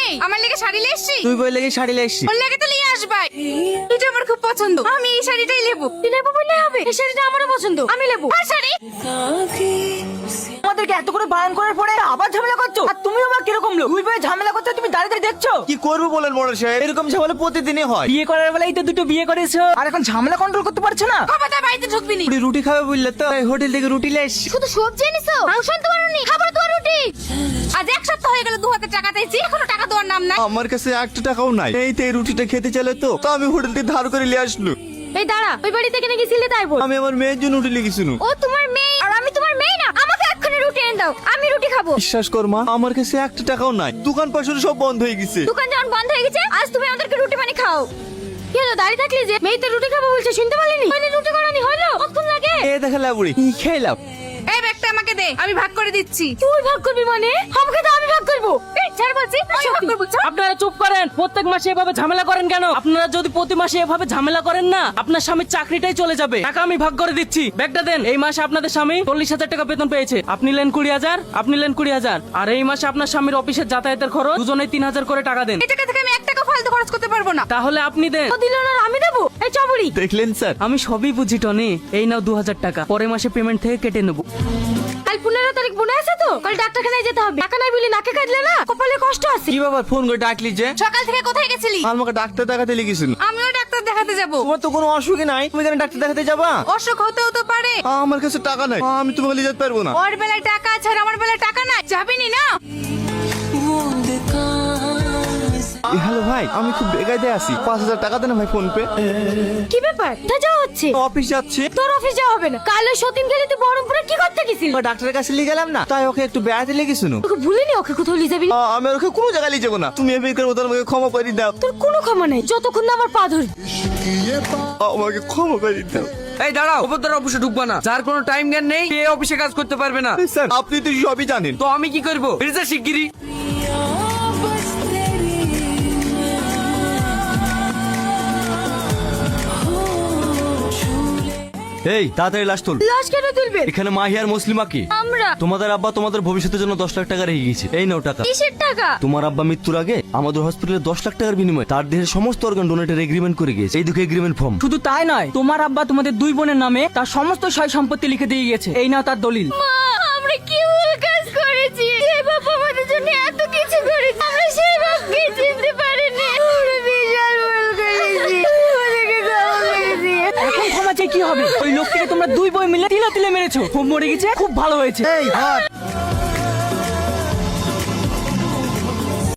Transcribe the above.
নেই? আমার লেগে শাড়ি নিয়ে এসেছি। তুই বই লেগে শাড়ি লেগেছি। ওর লেগে তো নিয়ে আসবাই। এটা আমার খুব পছন্দ, আমি এই শাড়িটাই নেবো। তুই নেবো বললে হবে, এই শাড়িটা আমারও পছন্দ, আমি নেবো। আর শাড়ি আমাদেরকে এত করে বারণ করার পরে আবার ঝামেলা করছো। আর তুমি আবার কিরকম লোক? দুই ভাই ঝামেলা করতে তুমি দাঁড়িয়ে দাঁড়িয়ে দেখছো? কি করবো বলেন বড় সাহেব, এরকম ঝামেলা প্রতিদিনই হয়। বিয়ে করার বেলায় তো দুটো বিয়ে করেছো, আর এখন ঝামেলা কন্ট্রোল করতে পারছো না। খবরদার বাড়িতে ঢুকবি নি। বুড়ি রুটি খাবে বললে তো তাই হোটেল থেকে রুটি নিয়ে এসছি। শুধু সবজি এনেছো, মাংস আনতে পারোনি, খাবার তো রুটি। আজ এক সপ্তাহ হয়ে গেল 2 হাতে টাকা চাইছি, এখনো টাকা দেওয়ার নাম নাই। আমার কাছে একটা টাকাও নাই। এই তো এই রুটিটা খেতে চলে তো আমি হোটেল থেকে ধার করে নিয়ে আসলো। এই দাঁড়া, ওই বাড়ি থেকে নাকি ছিলে তাই বল। আমি আমার মেয়ের জন্য রুটি লিখেছিল। ও তোমার মেয়ে আর আমি তোমার মেয়ে না? আমাকে এক্ষুনি রুটি এনে দাও, আমি রুটি খাবো। বিশ্বাস কর মা, আমার কাছে একটা টাকাও নাই। দোকান পাশে সব বন্ধ হয়ে গেছে। দোকান যখন বন্ধ হয়ে গেছে, আজ তুমি আমাদেরকে রুটি বানিয়ে খাও। কি হলো, দাঁড়িয়ে থাকলে যে? মেয়ে তো রুটি খাবো বলছে, শুনতে পারলিনি? মানে রুটি করানি হলো, কতক্ষণ লাগে? এ দেখালে বুড়ি খেয়ে লাভ। এই ব্যাগটা আমাকে দে, আমি ভাগ করে দিচ্ছি। তুই ভাগ করবি মানে? আমাকে তো আমি ভাগ করবো। এই ছাড় বলছি, আমি ভাগ করবো। ছাড়। আপনারা চুপ করেন। প্রত্যেক মাসে এভাবে ঝামেলা করেন কেন? আপনারা যদি প্রতি মাসে এভাবে ঝামেলা করেন না, আপনার স্বামীর চাকরিটাই চলে যাবে। টাকা আমি ভাগ করে দিচ্ছি, ব্যাগটা দেন। এই মাসে আপনাদের স্বামী 40,000 টাকা বেতন পেয়েছে, আপনি নেন 20,000, আপনি নেন 20,000। আর এই মাসে আপনার স্বামীর অফিসের যাতায়াতের খরচ দুজনেই 3,000 করে টাকা দেন। এই টাকা থেকে আমি 1 টাকা ফালতু খরচ করতে পারবো না। তাহলে আপনি দেন। ও দিল না, আমি দেবো। এই চবড়ি, দেখলেন স্যার? আমি সবই বুঝি টনি। এই নাও 2,000 টাকা, পরের মাসে পেমেন্ট থেকে কেটে নেবো। কাল 15 তারিখ মনে আছে তো? কাল ডাক্তারখানায় যেতে হবে। টাকা নাই বলি নাকে কাটলে না, কপালে কষ্ট আছে। কি বাবা ফোন করে ডাকলি যে? সকাল থেকে কোথায় গেছিলি? আমাকে ডাক্তার দেখাতে লিখেছিল। আমিও ডাক্তার দেখাতে যাব। তোমার তো কোনো অসুখই নাই, তুমি কেন ডাক্তার দেখাতে যাবা? অসুখ হতেও তো পারে। আমার কাছে টাকা নাই, আমি তোমাকে নিয়ে যেতে পারবো না। ওর বেলায় টাকা আছে আর আমার বেলায় টাকা নাই, যাবিনি না? হ্যালো ভাই, আমি খুব বেকায়দায় আছি, 5,000 টাকা দেন ভাই ফোন পে। কি ব্যাপার? কোথায় যাওয়া হচ্ছে? অফিস যাচ্ছে। তোর অফিস যাওয়া হবে না। কাল ওই সতীন গেলে তুই বহরমপুরে কি করতে গেছিলি? ডাক্তারের কাছে নিয়ে গেলাম না, তাই ওকে একটু বেড়াতে লেগেছিল। তোকে ভুলিনি ওকে কোথাও নিয়ে যাবি? আমি আর ওকে কোনো জায়গায় নিয়ে যাবো না। তুমি এবার মতো আমাকে ক্ষমা করে দাও। তোর কোনো ক্ষমা নাই যতক্ষণ না আমার পা ধরবি। আমাকে ক্ষমা করে দাও। এই দাঁড়াও, উপরতলা অফিসে ঢুকবা না। যার কোনো টাইম জ্ঞান নেই সে অফিসে কাজ করতে পারবে না। স্যার আপনি তো সবই জানেন। তো আমি কি করবো? বেরিয়ে যা শিগগিরই। এই তাড়াতাড়ি লাশ তোল। লাশ কেন তুলবে? এখানে মাহি আর মুসলিমা কি? আমরা। তোমাদের আব্বা তোমাদের ভবিষ্যতের জন্য 10 লাখ টাকা রেখে গেছে। এই নাও টাকা। কিসের টাকা? তোমার আব্বা মৃত্যুর আগে আমাদের হসপিটালে 10 লাখ টাকার বিনিময়ে তার দেহের সমস্ত অর্গান ডোনেটের এগ্রিমেন্ট করে গিয়েছে। এই দুটো এগ্রিমেন্ট ফর্ম। শুধু তাই নয়, তোমার আব্বা তোমাদের 2 বোনের নামে তার সমস্ত সয় সম্পত্তি লিখে দিয়ে গেছে। এই নাও তার দলিল। মা, আমরা কি ভুল কাজ করেছি? সেই বাবা আমাদের জন্য এত কিছু করেছে, আমরা সেই বাপকে চিনতে পারিনি। আমরা বিশাল ভুল করেছি, আমাদেরকে ক্ষমা করে দিয়ে। এখন ক্ষমা চেয়ে কি হবে? ওই লোকটিকে তোমরা 2 বই মিলে তিলে তিলে মেরেছো। খুব মরে গেছে, খুব ভালো হয়েছে। এই হাত